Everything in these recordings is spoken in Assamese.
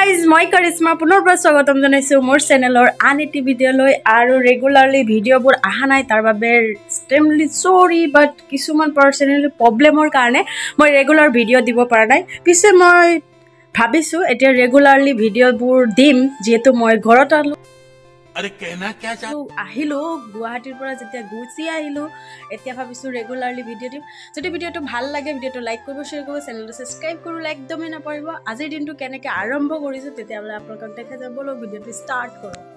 guys, মই কাৰিশ্মা পুনৰবাৰ স্বাগতম জনাইছো মোৰ চেনেলৰ আন এটি ভিডিঅ'লৈ আৰু ৰেগুলাৰলি ভিডিঅ'বোৰ আহা নাই তাৰ বাবে এক্সট্ৰিমলি সৰি বাট কিছুমান পাৰ্সোনেলি প্ৰবলেমৰ কাৰণে মই ৰেগুলাৰ ভিডিঅ' দিব পৰা নাই পিছে মই ভাবিছো এতিয়া ৰেগুলাৰলি ভিডিঅ'বোৰ দিম যেহেতু মই ঘৰত अरे कहना क्या चाहते আহিলো গুৱাহাটীৰ পৰা যেতিয়া গুচি আহিলো এতিয়া ভাবিছো ৰেগুলাৰলি ভিডিঅ' দিম যদি ভিডিঅ'টো ভাল লাগে ভিডিঅ'টো লাইক কৰিব শেয়াৰ কৰিব চেনেলটো সাবস্ক্ৰাইব কৰিব একদমই নাপাৰিব আজিৰ দিনটো কেনেকৈ আৰম্ভ কৰিছো তেতিয়ালে আপোনালোকক দেখা যাব বলো ভিডিঅ'টো ষ্টাৰ্ট কৰো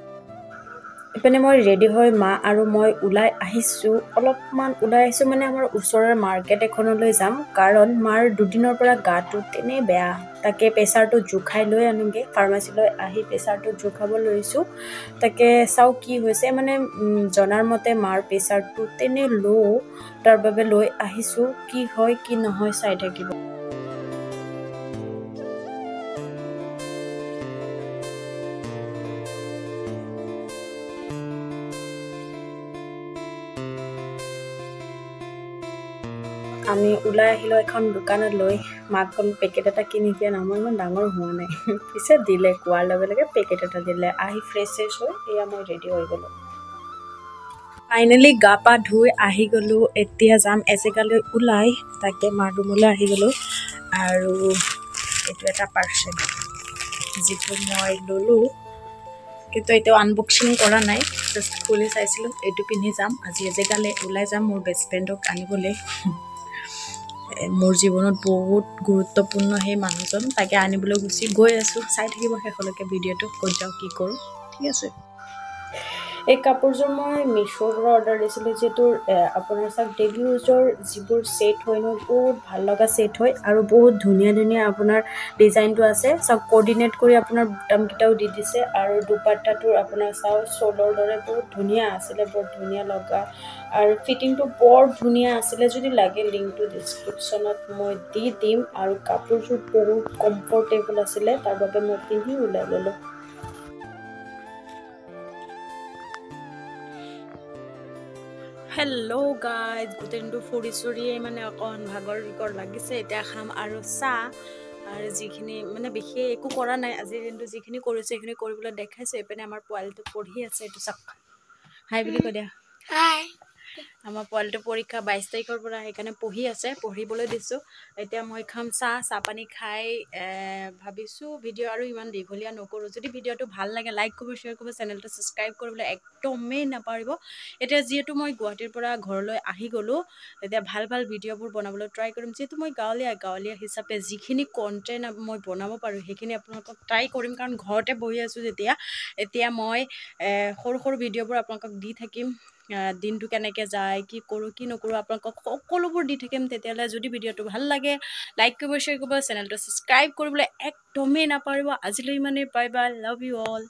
এপনে মই ৰেডি হৈ মা আৰু মই উলাই আহিছো অলপমান উলাই আহিছো মানে আমাৰ ওচৰৰ মাৰ্কেট এখনলৈ যাম কাৰণ মাৰ দুদিনৰ পৰা গাটো তেনে বেয়া তাকে প্ৰেছাৰটো জুখাই লৈ আনুগে ফাৰ্মাসীলৈ আহি প্ৰেছাৰটো জুখাব লৈছো তাকে চাও কি হৈছে মানে জনাৰ মতে মাৰ প্ৰেছাৰটো তেনে লো তাৰ বাবে লৈ আহিছো কি হয় কি নহয় চাই থাকিব আমি উলাই আহিলো এখন দোকানত লৈ মাকল পেকেট এটা কিনি দিয়া না মই ইমান ডাঙৰ হোৱা নাই পিছে দিলে কোৱাৰ লগে লগে পেকেট এটা দিলে আহি ফ্ৰেছ হৈ এয়া মই ৰেডি হৈ গলো ফাইনালি গাপা ধুই আহি গলো এতিয়া যাম এজেগালৈ উলাই তাকে মাৰ ৰুমলৈ আহি গলো আৰু এটো এটা পাৰ্সেল যিটো মই ললো কিন্তু এটা আনবক্সিং কৰা নাই জাস্ট খুলি চাইছিলো এটো পিনি যাম আজি এজেগালৈ উলাই যাম মোৰ বেষ্ট ফ্ৰেণ্ডক আনিবলৈ মোৰ জীৱনত বহুত গুৰুত্বপূৰ্ণ হে মানুহজন তাকে আনিবলৈ গুছি গৈ আছো চাই থাকিব হেকলকে ভিডিঅ'টো কৈ যাও কি কৰো ঠিক আছে এই কাপোৰযোৰ মই মিশোৰ পৰা অৰ্ডাৰ দিছিলো যেটো আপোনাৰ সব ডেইলি ইউজৰ যিবোৰ সেট হয় ন বহুত ভাল লগা সেট হয় আৰু বহুত ধুনিয়া ধুনিয়া আপোনাৰ ডিজাইনটো আছে সব কোঅৰ্ডিনেট কৰি আপোনাৰ বুটাম কিটাও দি দিছে আৰু দুপাট্টাটোৰ আপোনাৰ চাও সোলৰ দৰে বহুত ধুনিয়া আছিল বহুত ধুনিয়া লগা আৰু ফিটিংটো বৰ ধুনিয়া আছিল যদি লাগে লিংকটো ডেসক্ৰিপচনত মই দি দিম আৰু কাপোৰযোৰ বহুত কমফৰ্টেবল আছিল তাৰ বাবে মই পিন্ধি উলাই ললো Hello guys, গুটেনটো ফুৰিছুৰিয়ে মানে অকন ভাগৰ ৰিকৰ লাগিছে এতিয়া খাম আৰু চা আৰু যিখিনি মানে বিশেষ একো কৰা নাই আজি দিনটো যিখিনি কৰিছে সেইখিনি কৰিবলৈ দেখাইছে এপেনে আমাৰ পোৱালিটো পঢ়ি আছে এটো চাক হাই বুলি কৈ দিয়া হাই আমাৰ পোৱালিটো পৰীক্ষা 22 তাৰিখৰ পৰা সেইকাৰণে পঢ়ি আছে পঢ়িবলৈ দিছো এতিয়া মই খাম চাহ পানী খাই ভাবিছো ভিডিঅ' আৰু ইমান দীঘলীয়া নকৰো যদি ভিডিঅ'টো ভাল লাগে লাইক কৰিব শেয়াৰ কৰিব চেনেলটো সাবস্ক্ৰাইব কৰিবলৈ একদমেই নাপাৰিব এতিয়া যেহেতু মই গুৱাহাটীৰ পৰা ঘৰলৈ আহি গলো এতিয়া ভাল ভিডিঅ'বোৰ বনাবলৈ ট্ৰাই কৰিম যেহেতু মই গাঁৱলীয়া হিচাপে যিখিনি কন্টেন্ট মই বনাব পাৰো সেইখিনি আপোনালোকক ট্ৰাই কৰিম কাৰণ ঘৰতে বহি আছো যেতিয়া এতিয়া মই সৰু ভিডিঅ'বোৰ আপোনালোকক দি থাকিম দিনটো কেনেকৈ যায় কি কৰো কি নকৰো আপোনালোকক সকলোবোৰ দি থাকিম তেতিয়ালে যদি ভিডিঅ'টো ভাল লাগে লাইক কৰিব শেয়াৰ কৰিব চেনেলটো সাবস্ক্ৰাইব কৰিবলৈ একদমেই নাপাৰিব আজিলৈ মানে bye bye love you all